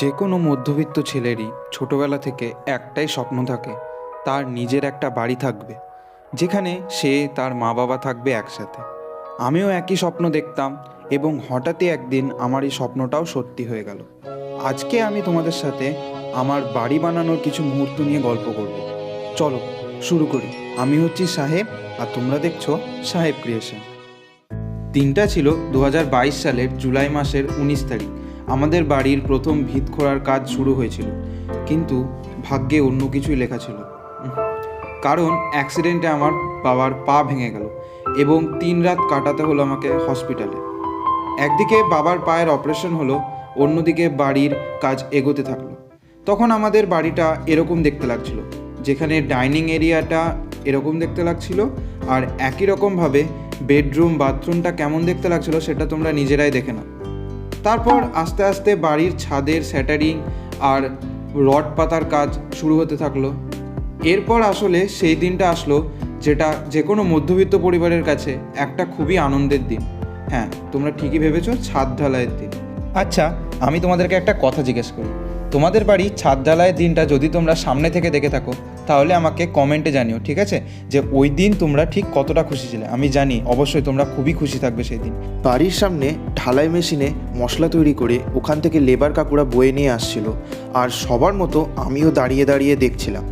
যে কোনো মধ্যবিত্ত ছেলেরই ছোটবেলা থেকে একটাই স্বপ্ন থাকে, তার নিজের একটা বাড়ি থাকবে যেখানে সে তার মা বাবা থাকবে একসাথে। আমিও একই স্বপ্ন দেখতাম এবং হঠাৎই একদিন আমার এই স্বপ্নটাও সত্যি হয়ে গেল। আজকে আমি তোমাদের সাথে আমার বাড়ি বানানোর কিছু মুহূর্ত নিয়ে গল্প করব। চলো শুরু করি। আমি হচ্ছি সাহেব আর তোমরা দেখছো সাহেব ক্রিয়েশন। দিনটা ছিল 2022 সালের জুলাই মাসের 19 তারিখ। আমাদের বাড়ির প্রথম ভিত খোঁড়ার কাজ শুরু হয়েছিল, কিন্তু ভাগ্যে অন্য কিছুই লেখা ছিল। কারণ অ্যাক্সিডেন্টে আমার বাবার পা ভেঙে গেল এবং 3 রাত কাটাতে হলো আমাকে হসপিটালে। একদিকে বাবার পায়ের অপারেশন হলো, অন্যদিকে বাড়ির কাজ এগোতে থাকলো। তখন আমাদের বাড়িটা এরকম দেখতে লাগছিল, যেখানে ডাইনিং এরিয়াটা এরকম দেখতে লাগছিল, আর একই রকমভাবে বেডরুম বাথরুমটা কেমন দেখতে লাগছিল সেটা তোমরা নিজেরাই দেখে নাও। তারপর আস্তে আস্তে বাড়ির ছাদের স্যাটারিং আর রড পাতার কাজ শুরু হতে থাকলো। এরপর আসলে সেই দিনটা আসলো যেটা যে কোনো মধ্যবিত্ত পরিবারের কাছে একটা খুবই আনন্দের দিন। হ্যাঁ, তোমরা ঠিকই ভেবেছো, ছাদ ঢালাইয়ের দিন। আচ্ছা, আমি তোমাদেরকে একটা কথা জিজ্ঞেস করি, তোমাদের বাড়ি ছাদ ঢালাইয়ের দিনটা যদি তোমরা সামনে থেকে দেখে থাকো তাহলে আমাকে কমেন্টে জানিও, ঠিক আছে? যে ওই দিন তোমরা ঠিক কতটা খুশি ছিলে। আমি জানি অবশ্যই তোমরা খুবই খুশি থাকবে সেই দিন। বাড়ির সামনে ঢালাই মেশিনে মশলা তৈরি করে ওখান থেকে লেবার কাকুরা বয়ে নিয়ে আসছিল, আর সবার মতো আমিও দাঁড়িয়ে দাঁড়িয়ে দেখছিলাম।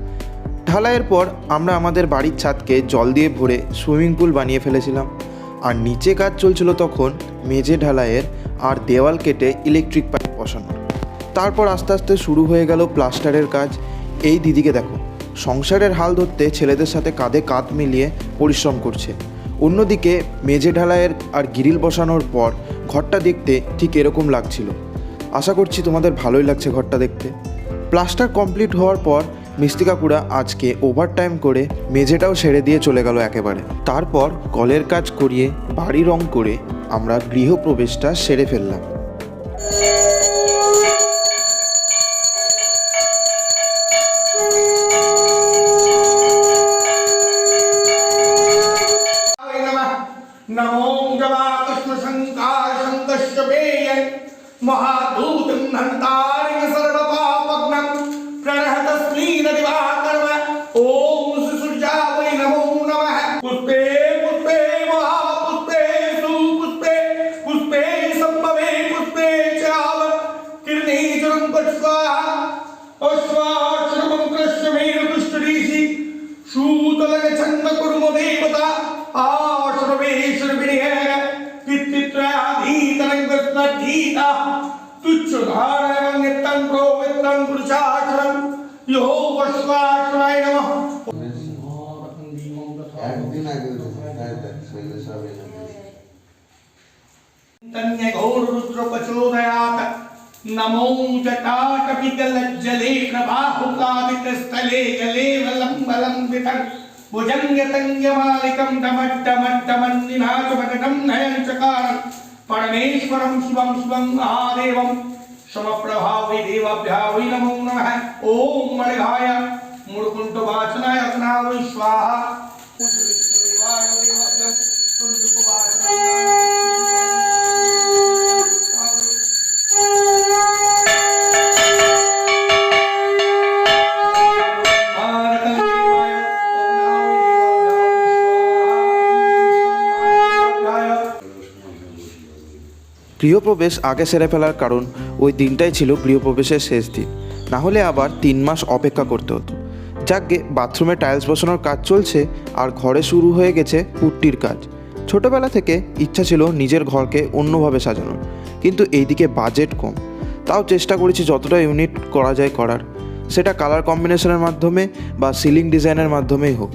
ঢালাইয়ের পর আমরা আমাদের বাড়ির ছাদকে জল দিয়ে ভরে সুইমিং পুল বানিয়ে ফেলেছিলাম, আর নিচে কাজ চলছিল তখন মেঝে ঢালাইয়ের আর দেওয়াল কেটে ইলেকট্রিক পাইপ বসানোর। তারপর আস্তে আস্তে শুরু হয়ে গেল প্লাস্টারের কাজ। এই দিদিকে দেখো, সংসারের হাল ধরতে ছেলেদের সাথে কাঁধে কাঁধ মিলিয়ে পরিশ্রম করছে। অন্যদিকে মেঝে ঢালাইয়ের আর গ্রিল বসানোর পর ঘরটা দেখতে ঠিক এরকম লাগছিল। আশা করছি তোমাদের ভালোই লাগছে ঘরটা দেখতে। প্লাস্টার কমপ্লিট হওয়ার পর মিস্ত্রি কাকুরা আজকে ওভারটাইম করে মেঝেটাও সেরে দিয়ে চলে গেল একেবারে। তারপর কলের কাজ করিয়ে বাড়ি রং করে আমরা গৃহপ্রবেশটা সেরে ফেললাম। नमो जवा कृष्ण शंकर शंकर्षवेयं महादूतं हंतारिं सर्वपापघ्नं प्रणहतस्मीन दिवाकर्म ओम सुसूर्यावै नमो नमः। पुष्पे पुष्पे महापुष्पे सुपुष्पे पुष्पे संभवे पुष्पे चाव किरणे जलं स्वाहा अश्वाश्रमं कृष्णमेव दुष्टरीषि शूतलग छन्न कुर्म देवता नमो जटाटपिकलज्जले प्रवाहुकादितस्थले जले वलम्बलम्बितं भुजङ्गतङ्गमालिकं डमड्डमड्डमन्निनाचमटं नयनचकारं परमेश्वरं शिवं शिवं महादेवं समप्रभावै देवाभ्यां वै नमो नमः। ओम मणिघाय मूर्कुण्डवाचनाय अग्नावै स्वाहा। पूज्यविष्णुदेवाय देवाभ्यां कुण्डुकवाचनाय গৃহপ্রবেশ আগে সেরে ফেলার কারণ ওই দিনটাই ছিল গৃহপ্রবেশের শেষ দিন, না হলে আবার 3 মাস অপেক্ষা করতে হতো। যাকগে, বাথরুমে টাইলস বসানোর কাজ চলছে আর ঘরে শুরু হয়ে গেছে পুট্টির কাজ। ছোটোবেলা থেকে ইচ্ছা ছিল নিজের ঘরকে অন্যভাবে সাজানোর, কিন্তু এইদিকে বাজেট কম। তাও চেষ্টা করেছি যতটা ইউনিট করা যায় করার, সেটা কালার কম্বিনেশনের মাধ্যমে বা সিলিং ডিজাইনের মাধ্যমেই হোক।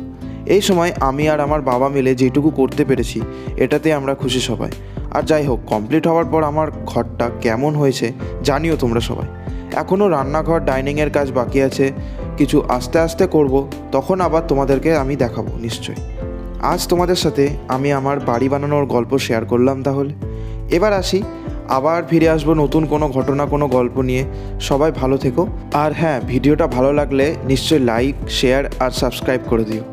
এই সময় আমি আর আমার বাবা মিলে যেটুকু করতে পেরেছি এটাতে আমরা খুশি সবাই। আর যাই হোক, কমপ্লিট হওয়ার পর আমার ঘরটা কেমন হয়েছে জানিও তোমরা সবাই। এখনও রান্নাঘর ডাইনিংয়ের কাজ বাকি আছে, কিছু আস্তে আস্তে করব, তখন আবার তোমাদেরকে আমি দেখাবো নিশ্চয়ই। আজ তোমাদের সাথে আমি আমার বাড়ি বানানোর গল্প শেয়ার করলাম। তাহলে এবার আসি, আবার ফিরে আসবো নতুন কোনো ঘটনা, কোনো গল্প নিয়ে। সবাই ভালো থেকো, আর হ্যাঁ, ভিডিওটা ভালো লাগলে নিশ্চয়ই লাইক, শেয়ার আর সাবস্ক্রাইব করে দিও।